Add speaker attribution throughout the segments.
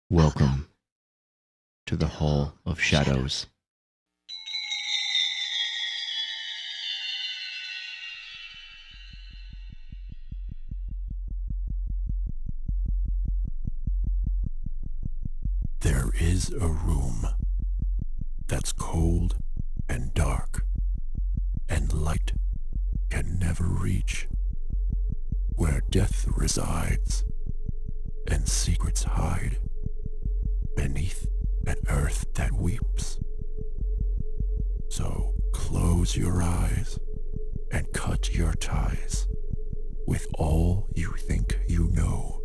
Speaker 1: Welcome to the Hall of Shadows.
Speaker 2: There is a room that's cold and dark, and light can never reach, where death resides and secrets hide beneath an earth that weeps. So close your eyes and cut your ties with all you think you know.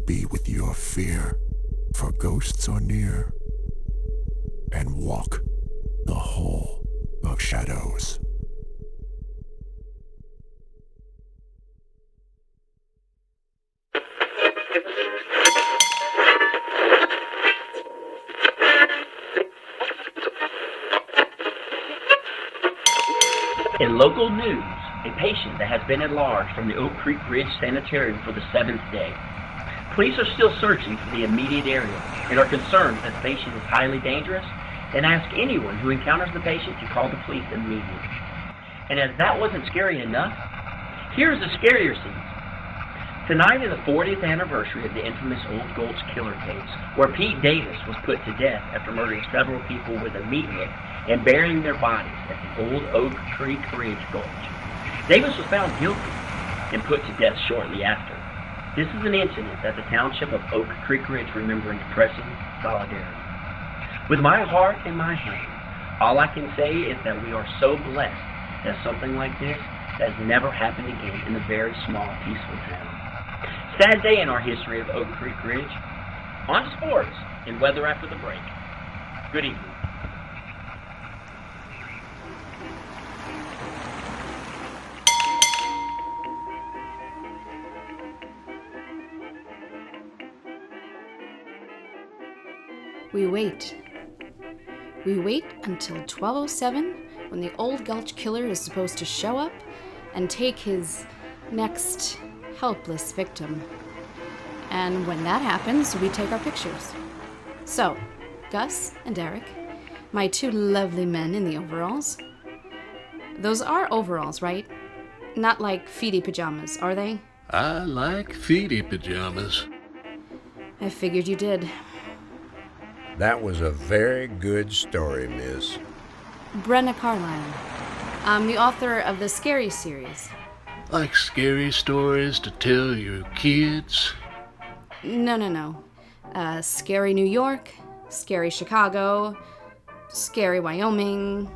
Speaker 2: Be with your fear, for ghosts are near, and walk the Hall of Shadows.
Speaker 3: In local news, a patient that has been enlarged from the Oak Creek Ridge Sanitarium for the 7th day. Police are still searching for the immediate area and are concerned that the patient is highly dangerous and ask anyone who encounters the patient to call the police immediately. And as that wasn't scary enough, here's a scarier scene. Tonight is the 40th anniversary of the infamous Old Gulch killer case, where Pete Davis was put to death after murdering several people with a meat hook and burying their bodies at the Old Oak Creek Ridge Gulch. Davis was found guilty and put to death shortly after. This is an incident that the township of Oak Creek Ridge remember in depressing solidarity. With my heart in my hand, all I can say is that we are so blessed that something like this has never happened again in a very small, peaceful town. Sad day in our history of Oak Creek Ridge. On to sports and weather after the break. Good evening.
Speaker 4: We wait. We wait until 12:07 when the Old Gulch Killer is supposed to show up and take his next helpless victim. And when that happens, we take our pictures. So, Gus and Eric, my two lovely men in the overalls. Those are overalls, right? Not like feety pajamas, are they?
Speaker 5: I like feety pajamas.
Speaker 4: I figured you did.
Speaker 6: That was a very good story, miss.
Speaker 4: Brenna Carlisle. I'm the author of the Scary series.
Speaker 5: Like scary stories to tell your kids?
Speaker 4: No. Scary New York, Scary Chicago, Scary Wyoming.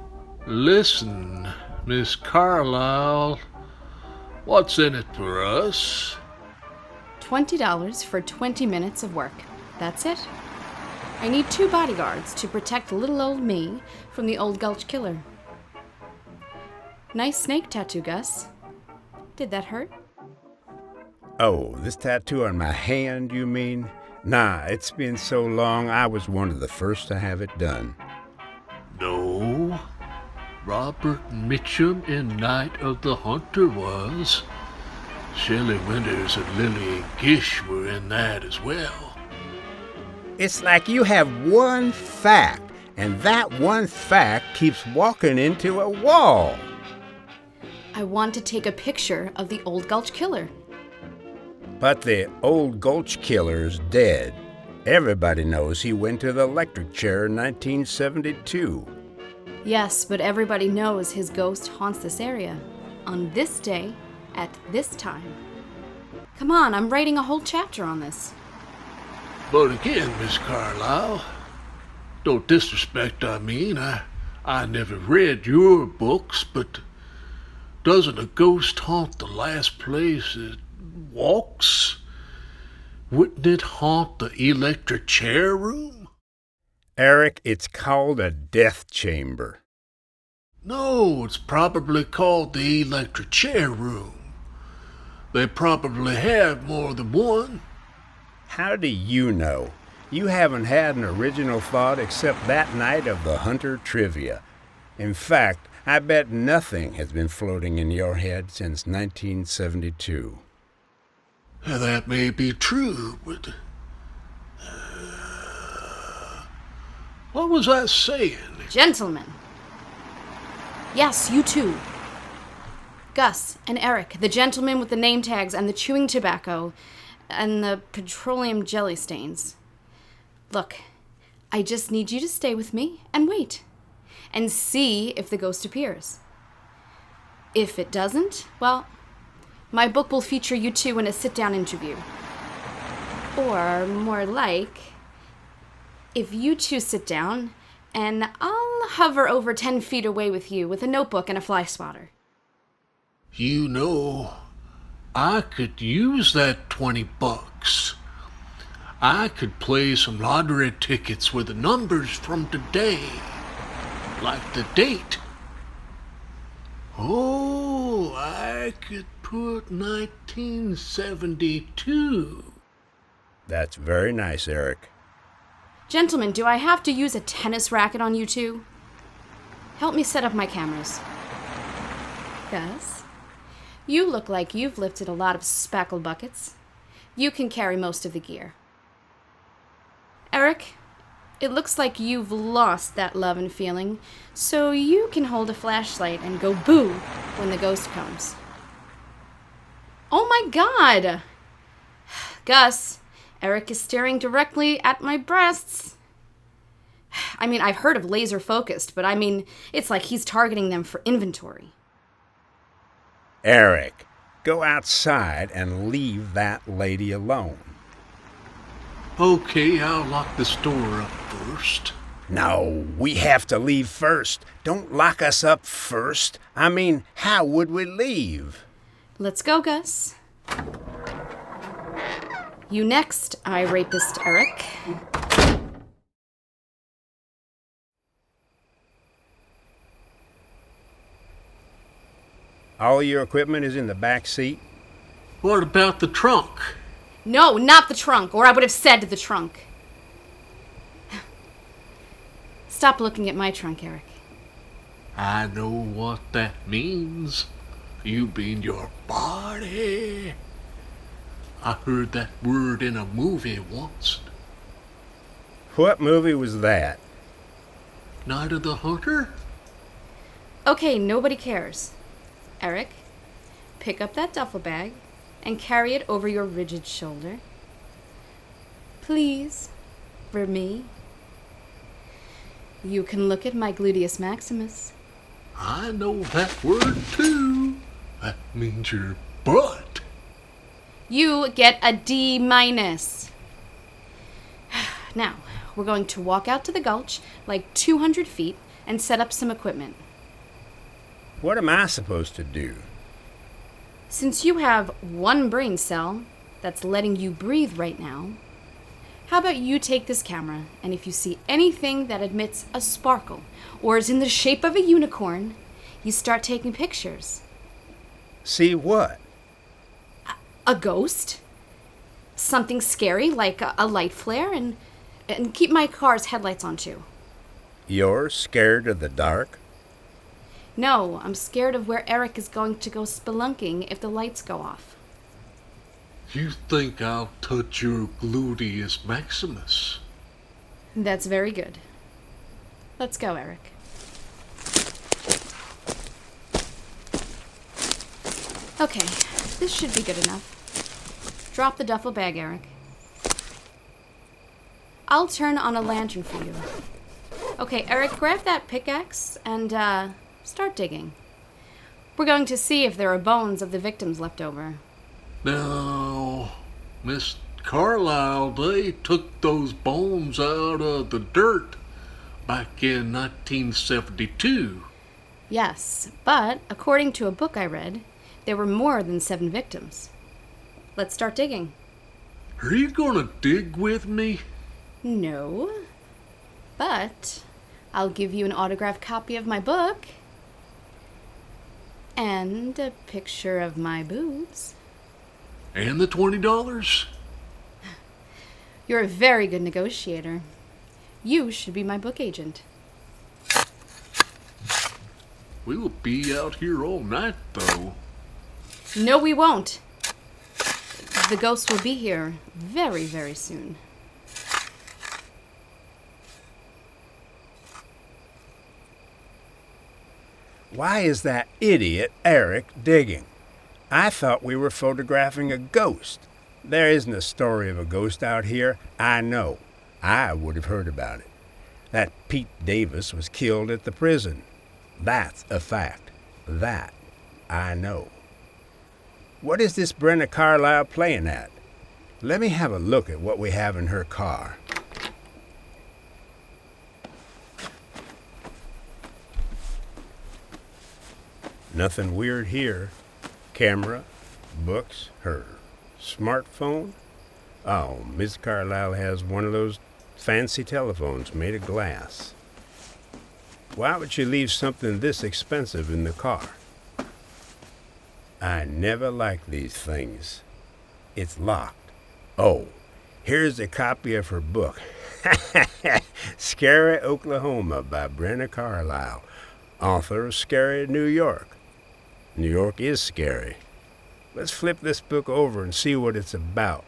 Speaker 5: Listen, Miss Carlisle, what's in it for us?
Speaker 4: $20 for 20 minutes of work. That's it. I need 2 bodyguards to protect little old me from the Old Gulch Killer. Nice snake tattoo, Gus. Did that hurt?
Speaker 6: Oh, this tattoo on my hand, you mean? Nah, it's been so long, I was one of the first to have it done.
Speaker 5: No. Robert Mitchum in Night of the Hunter was. Shelley Winters and Lily Gish were in that as well.
Speaker 6: It's like you have one fact, and that one fact keeps walking into a wall.
Speaker 4: I want to take a picture of the Old Gulch Killer.
Speaker 6: But the Old Gulch Killer's dead. Everybody knows he went to the electric chair in 1972.
Speaker 4: Yes, but everybody knows his ghost haunts this area. On this day, at this time. Come on, I'm writing a whole chapter on this.
Speaker 5: But again, Miss Carlisle, don't disrespect, I mean. I never read your books, but doesn't a ghost haunt the last place it walks? Wouldn't it haunt the electric chair room?
Speaker 6: Eric, it's called a death chamber.
Speaker 5: No, it's probably called the electric chair room. They probably have more than one.
Speaker 6: How do you know? You haven't had an original thought except that night of the Hunter trivia. In fact, I bet nothing has been floating in your head since 1972.
Speaker 5: That may be true, but What was I saying?
Speaker 4: Gentlemen. Yes, you too. Gus and Eric, the gentleman with the name tags and the chewing tobacco and the petroleum jelly stains. Look, I just need you to stay with me and wait and see if the ghost appears. If it doesn't, well, my book will feature you two in a sit-down interview. Or more like, if you two sit down, and I'll hover over 10 feet away with you with a notebook and a fly swatter.
Speaker 5: You know, I could use that $20. I could play some lottery tickets with the numbers from today, like the date. Oh, I could put 1972.
Speaker 6: That's very nice, Eric.
Speaker 4: Gentlemen, do I have to use a tennis racket on you two? Help me set up my cameras. Gus, you look like you've lifted a lot of spackle buckets. You can carry most of the gear. Eric, it looks like you've lost that love and feeling, so you can hold a flashlight and go boo when the ghost comes. Oh my God! Gus, Eric is staring directly at my breasts. I mean, I've heard of laser focused, but I mean, it's like he's targeting them for inventory.
Speaker 6: Eric, go outside and leave that lady alone.
Speaker 5: Okay, I'll lock this door up first.
Speaker 6: No, we have to leave first. Don't lock us up first. I mean, how would we leave?
Speaker 4: Let's go, Gus. You next, I rapist Eric.
Speaker 6: All your equipment is in the back seat?
Speaker 5: What about the trunk?
Speaker 4: No, not the trunk, or I would have said the trunk. Stop looking at my trunk, Eric.
Speaker 5: I know what that means. You mean your body. I heard that word in a movie once.
Speaker 6: What movie was that?
Speaker 5: Night of the Hunter?
Speaker 4: Okay, nobody cares. Eric, pick up that duffel bag and carry it over your rigid shoulder. Please, for me. You can look at my gluteus maximus.
Speaker 5: I know that word too. That means your butt.
Speaker 4: You get a D-. Now, we're going to walk out to the gulch like 200 feet and set up some equipment.
Speaker 6: What am I supposed to do?
Speaker 4: Since you have one brain cell that's letting you breathe right now, how about you take this camera, and if you see anything that emits a sparkle or is in the shape of a unicorn, you start taking pictures.
Speaker 6: See what?
Speaker 4: A ghost? Something scary like a light flare, and keep my car's headlights on too.
Speaker 6: You're scared of the dark?
Speaker 4: No, I'm scared of where Eric is going to go spelunking if the lights go off.
Speaker 5: You think I'll touch your gluteus maximus?
Speaker 4: That's very good. Let's go, Eric. Okay, this should be good enough. Drop the duffel bag, Eric. I'll turn on a lantern for you. Okay, Eric, grab that pickaxe and, start digging. We're going to see if there are bones of the victims left over.
Speaker 5: Now, Miss Carlisle, they took those bones out of the dirt back in 1972.
Speaker 4: Yes, but according to a book I read, there were more than 7 victims. Let's start digging.
Speaker 5: Are you gonna dig with me?
Speaker 4: No, but I'll give you an autographed copy of my book. And a picture of my boobs.
Speaker 5: And the $20?
Speaker 4: You're a very good negotiator. You should be my book agent.
Speaker 5: We'll be out here all night, though.
Speaker 4: No, we won't. The ghost will be here very, very soon.
Speaker 6: Why is that idiot Eric digging? I thought we were photographing a ghost. There isn't a story of a ghost out here. I know. I would have heard about it. That Pete Davis was killed at the prison. That's a fact. That I know. What is this Brenna Carlisle playing at? Let me have a look at what we have in her car. Nothing weird here. Camera, books, her smartphone. Oh, Miss Carlisle has one of those fancy telephones made of glass. Why would you leave something this expensive in the car? I never liked these things. It's locked. Oh, here's a copy of her book. Scary Oklahoma by Brenna Carlisle, author of Scary New York. New York is scary. Let's flip this book over and see what it's about.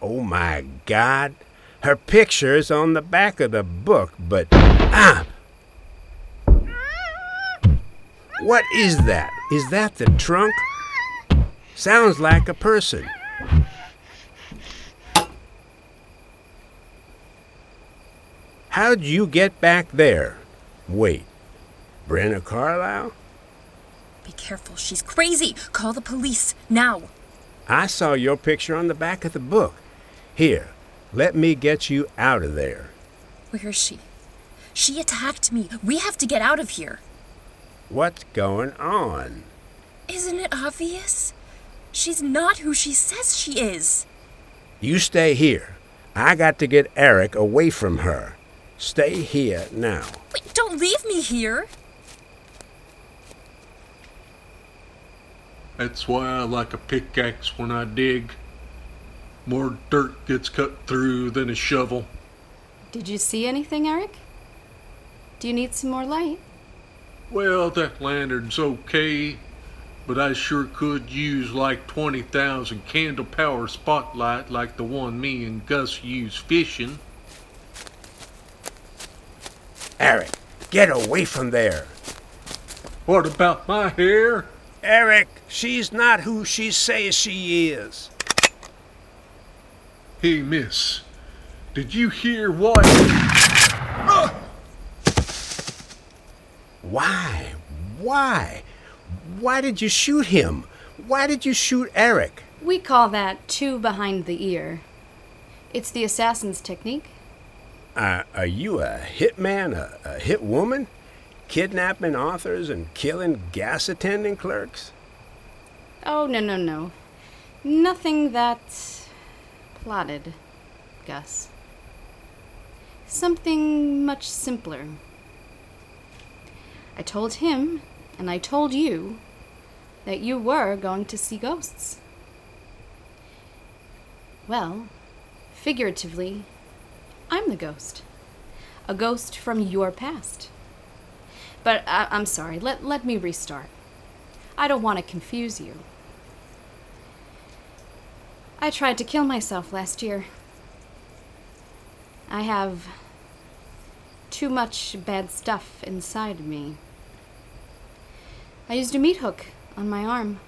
Speaker 6: Oh my God. Her picture is on the back of the book, but... What is that? Is that the trunk? Sounds like a person. How'd you get back there? Wait, Brenna Carlisle?
Speaker 7: Be careful, she's crazy. Call the police, now.
Speaker 6: I saw your picture on the back of the book. Here, let me get you out of there.
Speaker 7: Where is she? She attacked me. We have to get out of here.
Speaker 6: What's going on?
Speaker 7: Isn't it obvious? She's not who she says she is.
Speaker 6: You stay here. I got to get Eric away from her. Stay here now.
Speaker 7: Wait, don't leave me here.
Speaker 5: That's why I like a pickaxe when I dig. More dirt gets cut through than a shovel.
Speaker 4: Did you see anything, Eric? Do you need some more light?
Speaker 5: Well, that lantern's okay, but I sure could use like 20,000 candle power spotlight like the one me and Gus use fishing.
Speaker 6: Eric, get away from there.
Speaker 5: What about my hair?
Speaker 6: Eric, she's not who she says she is.
Speaker 5: Hey, miss, did you hear what?
Speaker 6: Why? Why did you shoot him? Why did you shoot Eric?
Speaker 4: We call that two behind the ear. It's the assassin's technique.
Speaker 6: Are you a hitman, a hit woman? Kidnapping authors and killing gas attendant clerks?
Speaker 4: Oh, no. Nothing that plotted, Gus. Something much simpler. I told him, and I told you, that you were going to see ghosts. Well, figuratively, I'm the ghost. A ghost from your past. But I'm sorry, let me restart. I don't want to confuse you. I tried to kill myself last year. I have too much bad stuff inside me. I used a meat hook on my arm.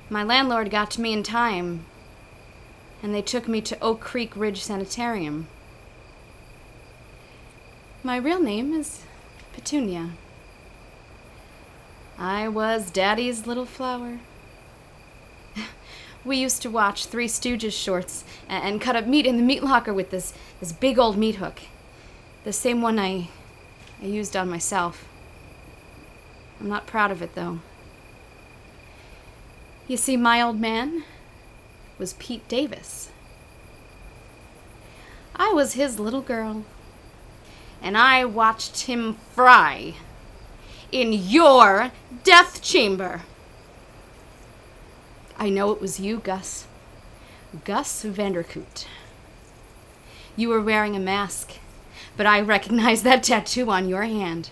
Speaker 4: My landlord got to me in time, and they took me to Oak Creek Ridge Sanitarium. My real name is Petunia. I was Daddy's little flower. We used to watch Three Stooges shorts and cut up meat in the meat locker with this big old meat hook. The same one I used on myself. I'm not proud of it, though. You see, my old man was Pete Davis. I was his little girl, and I watched him fry in your death chamber. I know it was you, Gus. Gus Vanderkoot. You were wearing a mask, but I recognized that tattoo on your hand.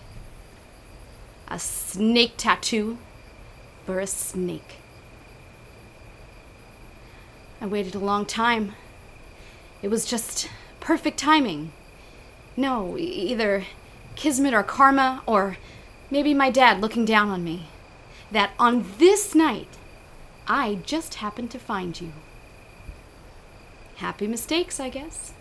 Speaker 4: A snake tattoo for a snake. I waited a long time. It was just perfect timing. No, either kismet or karma, or maybe my dad looking down on me, that on this night, I just happened to find you. Happy mistakes, I guess.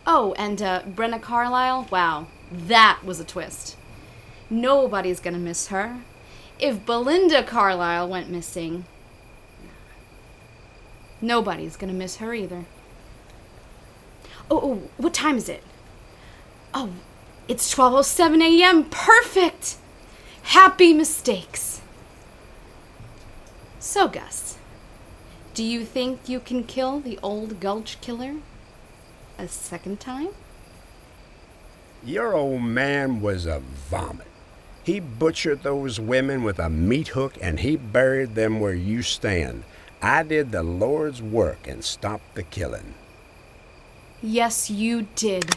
Speaker 4: Oh, and Brenna Carlisle, wow, that was a twist. Nobody's gonna miss her. If Belinda Carlisle went missing, nobody's gonna miss her either. Oh, what time is it? Oh, it's 12:07 a.m. Perfect! Happy mistakes. So, Gus, do you think you can kill the old Gulch Killer a second time?
Speaker 6: Your old man was a vomit. He butchered those women with a meat hook and he buried them where you stand. I did the Lord's work and stopped the killing.
Speaker 4: Yes, you did.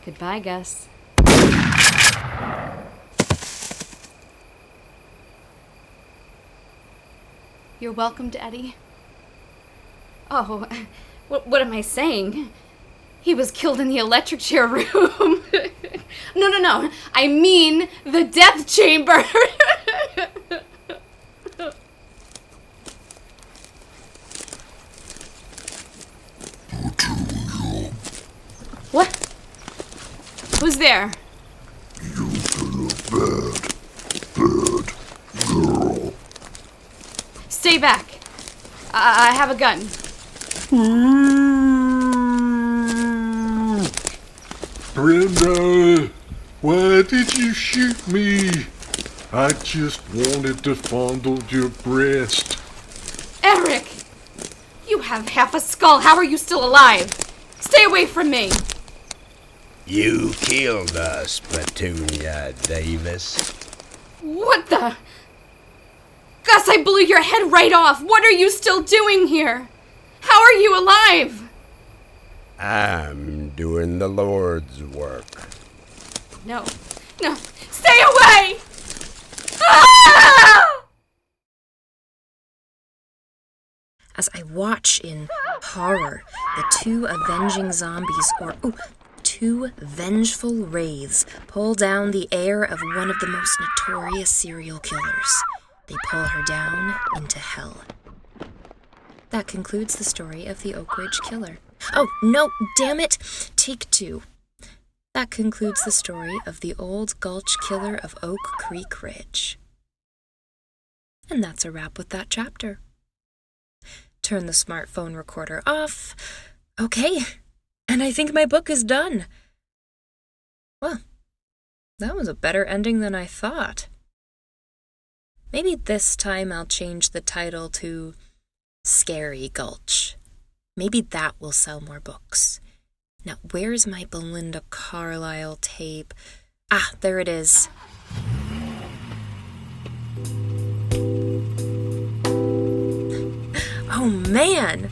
Speaker 4: Goodbye, Gus. You're welcome, Daddy. Oh, what am I saying? He was killed in the electric chair room. No. I mean the death chamber. What? Who's there?
Speaker 2: You've been a bad girl.
Speaker 4: Stay back. I have a gun.
Speaker 5: Brenda, why did you shoot me? I just wanted to fondle your breast.
Speaker 4: Eric! You have half a skull. How are you still alive? Stay away from me.
Speaker 6: You killed us, Petunia Davis.
Speaker 4: What the? Gus, I blew your head right off. What are you still doing here? How are you alive?
Speaker 6: I'm doing the Lord's work.
Speaker 4: No. Stay away! Ah!
Speaker 7: As I watch in horror the two avenging zombies, two vengeful wraiths pull down the heir of one of the most notorious serial killers. They pull her down into hell. That concludes the story of the Oak Ridge Killer. Oh, no, damn it! Take two. That concludes the story of the Old Gulch Killer of Oak Creek Ridge. And that's a wrap with that chapter. Turn the smartphone recorder off. Okay, and I think my book is done. Well, that was a better ending than I thought. Maybe this time I'll change the title to Scary Gulch. Maybe that will sell more books. Now, where's my Belinda Carlisle tape? Ah, there it is. Oh, man!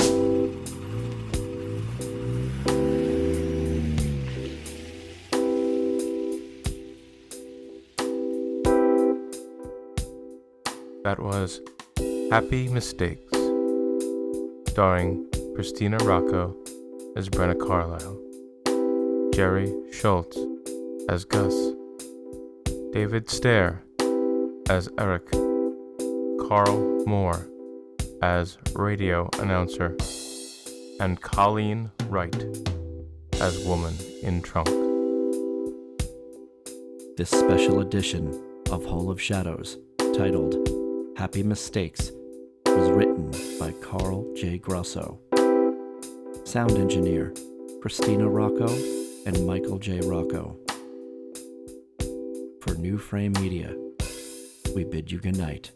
Speaker 8: That was Happy Mistakes, starring Kristina Rocco as Brenna Carlisle, Jerry Schultz as Gus, David Stair as Eric, Carl Moore as radio announcer, and Colleen Wright as Woman in Trunk.
Speaker 1: This special edition of Hall of Shadows, titled Happy Mistakes, was written by Carl J. Grasso. Sound engineer, Kristina Rocco and Michael J. Rocco. For New Frame Media, we bid you good night.